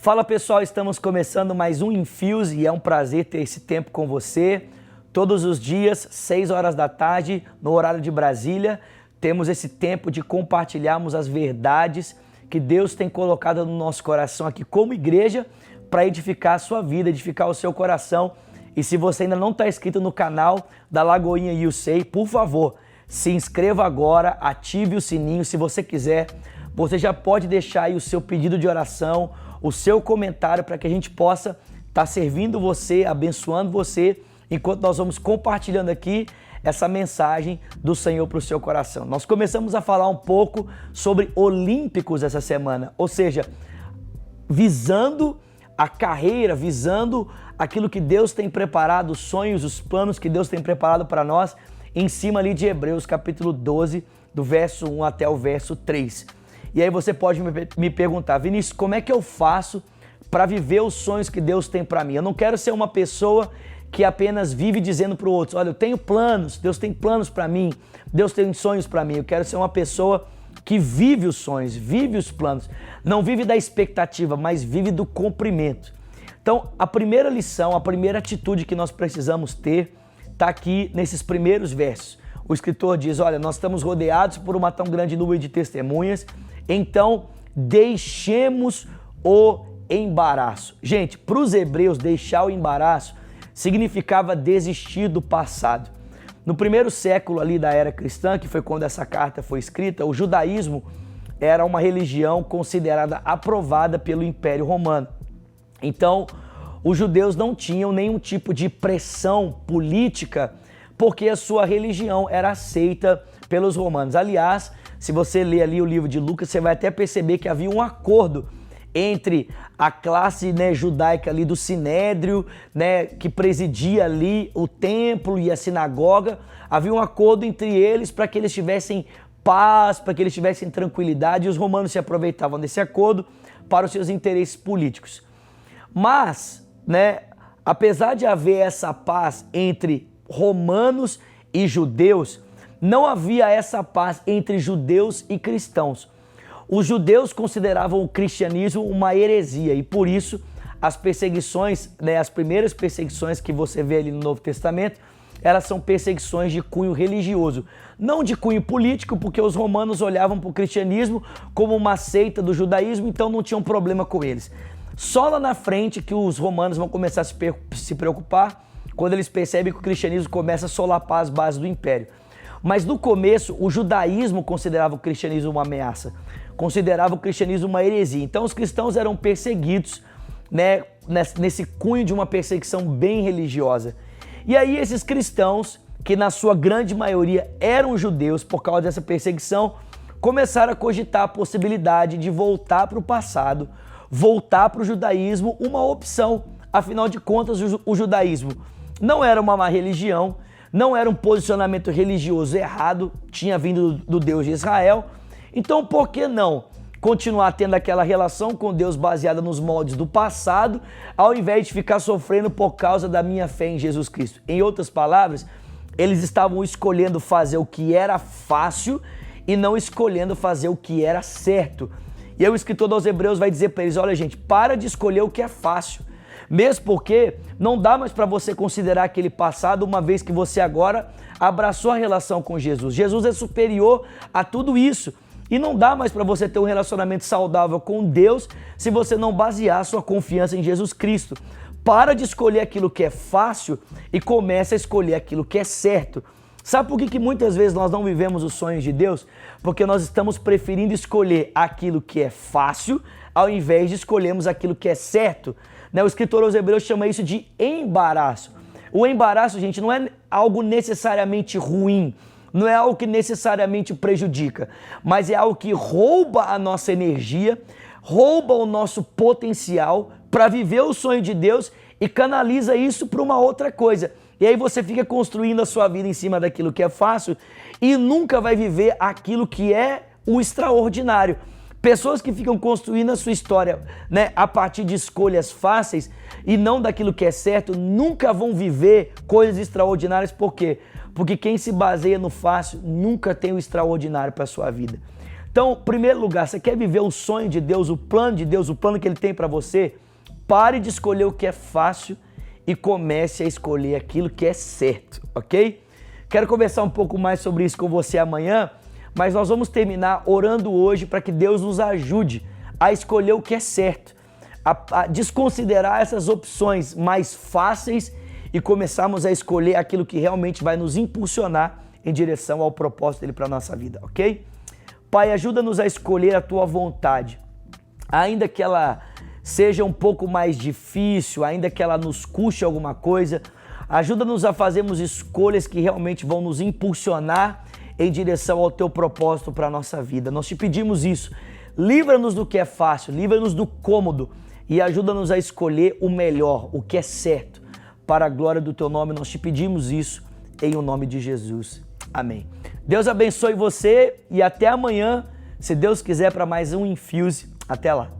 Fala pessoal, estamos começando mais um Infuse e é um prazer ter esse tempo com você. Todos os dias, 6 horas da tarde, no horário de Brasília, temos esse tempo de compartilharmos as verdades que Deus tem colocado no nosso coração aqui como igreja para edificar a sua vida, edificar o seu coração. E se você ainda não está inscrito no canal da Lagoinha USA, por favor, se inscreva agora, ative o sininho. Se você quiser, você já pode deixar aí o seu pedido de oração, o seu comentário para que a gente possa estar servindo você, abençoando você, enquanto nós vamos compartilhando aqui essa mensagem do Senhor para o seu coração. Nós começamos a falar um pouco sobre olímpicos essa semana, ou seja, visando a carreira, visando aquilo que Deus tem preparado, os sonhos, os planos que Deus tem preparado para nós, em cima ali de Hebreus capítulo 12, do verso 1 até o verso 3. E aí você pode me perguntar, Vinícius, como é que eu faço para viver os sonhos que Deus tem para mim? Eu não quero ser uma pessoa que apenas vive dizendo para o outro, olha, eu tenho planos, Deus tem planos para mim, Deus tem sonhos para mim. Eu quero ser uma pessoa que vive os sonhos, vive os planos, não vive da expectativa, mas vive do cumprimento. Então, a primeira lição, a primeira atitude que nós precisamos ter está aqui nesses primeiros versos. O escritor diz, olha, nós estamos rodeados por uma tão grande nuvem de testemunhas, então deixemos o embaraço. Gente, para os hebreus, deixar o embaraço significava desistir do passado. No primeiro século ali da era cristã, que foi quando essa carta foi escrita, o judaísmo era uma religião considerada aprovada pelo Império Romano. Então, os judeus não tinham nenhum tipo de pressão política porque a sua religião era aceita pelos romanos. Aliás, se você ler ali o livro de Lucas, você vai até perceber que havia um acordo entre a classe judaica ali do Sinédrio, que presidia ali o templo e a sinagoga. Havia um acordo entre eles para que eles tivessem paz, para que eles tivessem tranquilidade, e os romanos se aproveitavam desse acordo para os seus interesses políticos. Mas, apesar de haver essa paz entre romanos e judeus, não havia essa paz entre judeus e cristãos. Os judeus consideravam o cristianismo uma heresia e por isso as perseguições, as primeiras perseguições que você vê ali no Novo Testamento, elas são perseguições de cunho religioso, não de cunho político, porque os romanos olhavam para o cristianismo como uma seita do judaísmo, então não tinham problema com eles. Só lá na frente que os romanos vão começar a se preocupar quando eles percebem que o cristianismo começa a solapar as bases do império. Mas no começo, o judaísmo considerava o cristianismo uma ameaça, considerava o cristianismo uma heresia. Então os cristãos eram perseguidos, nesse cunho de uma perseguição bem religiosa. E aí esses cristãos, que na sua grande maioria eram judeus por causa dessa perseguição, começaram a cogitar a possibilidade de voltar para o passado, voltar para o judaísmo, uma opção. Afinal de contas, o judaísmo não era uma má religião, não era um posicionamento religioso errado, tinha vindo do Deus de Israel. Então, por que não continuar tendo aquela relação com Deus baseada nos moldes do passado, ao invés de ficar sofrendo por causa da minha fé em Jesus Cristo? Em outras palavras, eles estavam escolhendo fazer o que era fácil e não escolhendo fazer o que era certo. E aí o escritor dos Hebreus vai dizer para eles, olha gente, para de escolher o que é fácil. Mesmo porque não dá mais para você considerar aquele passado, uma vez que você agora abraçou a relação com Jesus. Jesus é superior a tudo isso. E não dá mais para você ter um relacionamento saudável com Deus se você não basear sua confiança em Jesus Cristo. Para de escolher aquilo que é fácil e comece a escolher aquilo que é certo. Sabe por que muitas vezes nós não vivemos os sonhos de Deus? Porque nós estamos preferindo escolher aquilo que é fácil ao invés de escolhermos aquilo que é certo. O escritor aos Hebreus chama isso de embaraço. O embaraço, gente, não é algo necessariamente ruim, não é algo que necessariamente prejudica, mas é algo que rouba a nossa energia, rouba o nosso potencial para viver o sonho de Deus e canaliza isso para uma outra coisa. E aí você fica construindo a sua vida em cima daquilo que é fácil e nunca vai viver aquilo que é o extraordinário. Pessoas que ficam construindo a sua história, a partir de escolhas fáceis e não daquilo que é certo, nunca vão viver coisas extraordinárias. Por quê? Porque quem se baseia no fácil nunca tem o extraordinário para a sua vida. Então, em primeiro lugar, você quer viver o sonho de Deus, o plano de Deus, o plano que Ele tem para você? Pare de escolher o que é fácil e comece a escolher aquilo que é certo, ok? Quero conversar um pouco mais sobre isso com você amanhã, mas nós vamos terminar orando hoje para que Deus nos ajude a escolher o que é certo, a desconsiderar essas opções mais fáceis e começarmos a escolher aquilo que realmente vai nos impulsionar em direção ao propósito dele para a nossa vida, ok? Pai, ajuda-nos a escolher a Tua vontade, ainda que ela seja um pouco mais difícil, ainda que ela nos custe alguma coisa, ajuda-nos a fazermos escolhas que realmente vão nos impulsionar em direção ao Teu propósito para a nossa vida. Nós te pedimos isso. Livra-nos do que é fácil, livra-nos do cômodo e ajuda-nos a escolher o melhor, o que é certo. Para a glória do Teu nome, nós te pedimos isso em o nome de Jesus. Amém. Deus abençoe você e até amanhã, se Deus quiser, para mais um Infuse. Até lá.